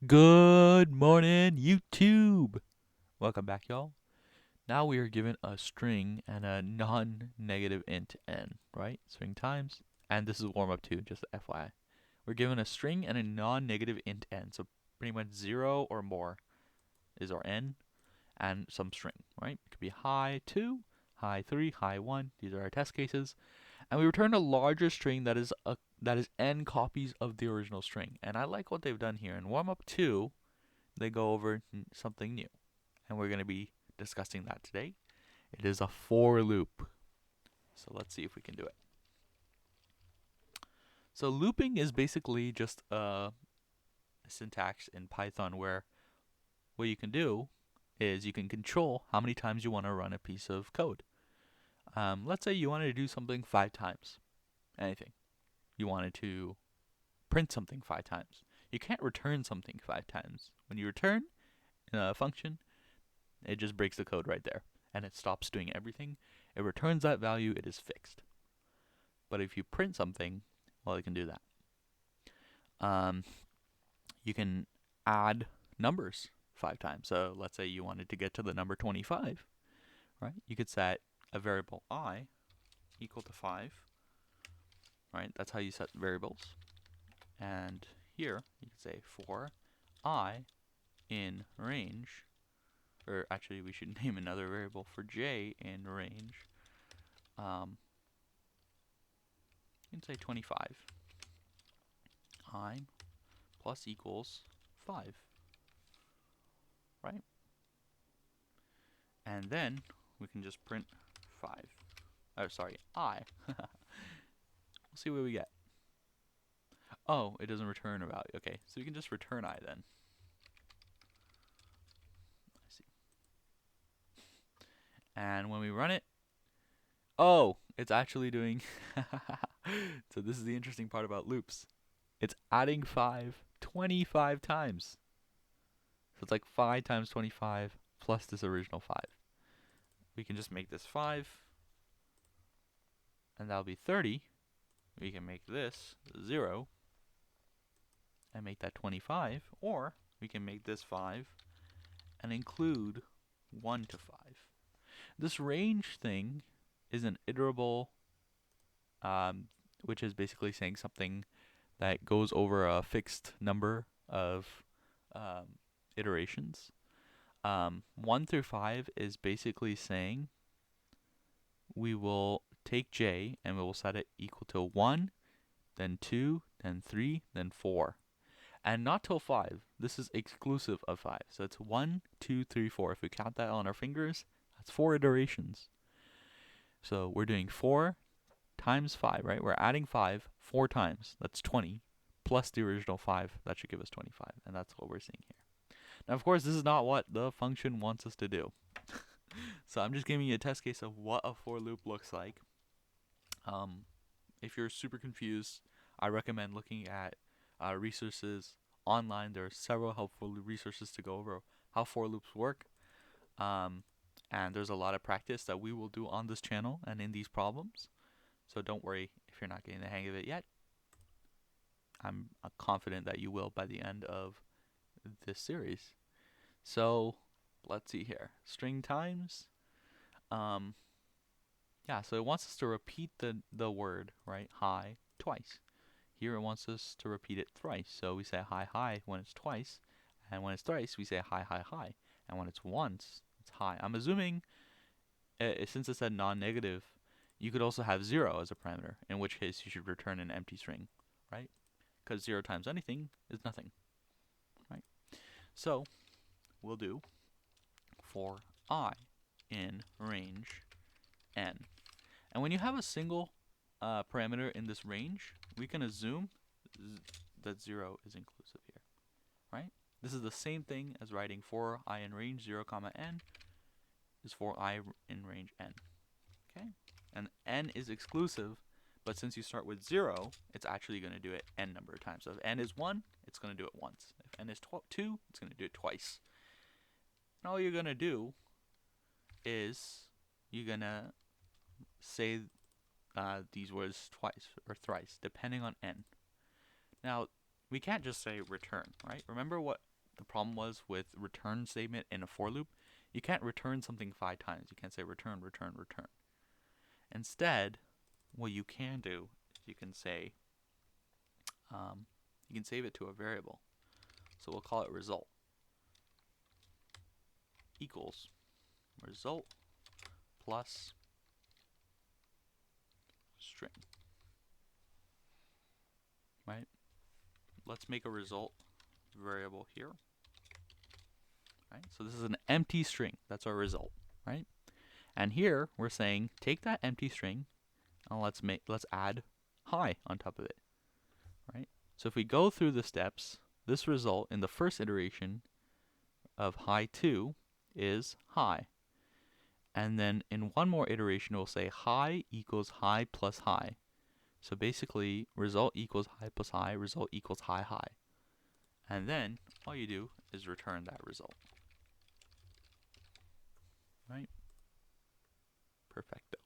Good morning, YouTube! Welcome back, y'all. Now we are given a string and a non-negative int n, right? String times, and this is warm-up too, just FYI. We're given a string and a non-negative int n, so pretty much 0 or more is our n, and some string, right? It could be high 2, high 3, high 1. These are our test cases. And we return a larger string that is n copies of the original string. And I like what they've done here. In warm-up 2, they go over something new. And we're going to be discussing that today. It is a for loop. So let's see if we can do it. So looping is basically just a syntax in Python where what you can do is you can control how many times you want to run a piece of code. Let's say you wanted to do something 5 times. Anything. You wanted to print something 5 times. You can't return something 5 times. When you return a function, it just breaks the code right there. And it stops doing everything. It returns that value, it is fixed. But if you print something, well, it can do that. You can add numbers 5 times. So let's say you wanted to get to the number 25, right? You could set a variable I equal to 5, right? That's how you set variables. And here, you could say for I in range, or actually we should name another variable for j in range. You can say 25. I plus equals 5, right? And then we can just print 5. Oh, sorry, I. We'll see what we get. Oh, it doesn't return a value. Okay, so we can just return I then. I see. And when we run it, oh, it's actually doing. So this is the interesting part about loops. It's adding 5 25 times. So it's like 5 times 25 plus this original 5. We can just make this 5, and that'll be 30. We can make this 0 and make that 25, or we can make this 5 and include 1 to 5. This range thing is an iterable, which is basically saying something that goes over a fixed number of iterations. 1 through 5 is basically saying we will take j and we will set it equal to 1, then 2, then 3, then 4. And not till 5. This is exclusive of 5. So it's 1, 2, 3, 4. If we count that on our fingers, that's 4 iterations. So we're doing 4 times 5, right? We're adding 5 4 times. That's 20. Plus the original 5. That should give us 25. And that's what we're seeing here. Now, of course, this is not what the function wants us to do. So I'm just giving you a test case of what a for loop looks like. If you're super confused, I recommend looking at resources online. There are several helpful resources to go over how for loops work. And there's a lot of practice that we will do on this channel and in these problems. So don't worry if you're not getting the hang of it yet. I'm confident that you will by the end of this series. So let's see here. String times. Yeah, so it wants us to repeat the word, right, hi, twice. Here it wants us to repeat it thrice. So we say hi, hi when it's twice. And when it's thrice, we say hi, hi, hi. And when it's once, it's hi. I'm assuming, since it said non-negative, you could also have 0 as a parameter, in which case you should return an empty string, right? Because 0 times anything is nothing, right? So we'll do for I in range n. And when you have a single parameter in this range, we can assume that 0 is inclusive here, right? This is the same thing as writing for I in range 0, comma n is for I in range n, okay? And n is exclusive, but since you start with 0, it's actually going to do it n number of times. So if n is 1, it's going to do it once. If n is 2, it's going to do it twice. And all you're going to do is you're going to say these words twice or thrice, depending on n. Now, we can't just say return, right? Remember what the problem was with return statement in a for loop, you can't return something 5 times. You can't say return, return, return. Instead, what you can do is you can say, you can save it to a variable. So we'll call it result equals result plus string. Right? Let's make a result variable here. Right? So this is an empty string. That's our result, right? And here we're saying take that empty string and let's add hi on top of it. Right? So if we go through the steps, this result in the first iteration of hi2 is hi. And then in one more iteration we'll say hi equals hi plus hi. So basically result equals hi plus hi, result equals hi hi. And then all you do is return that result. Right? Perfecto.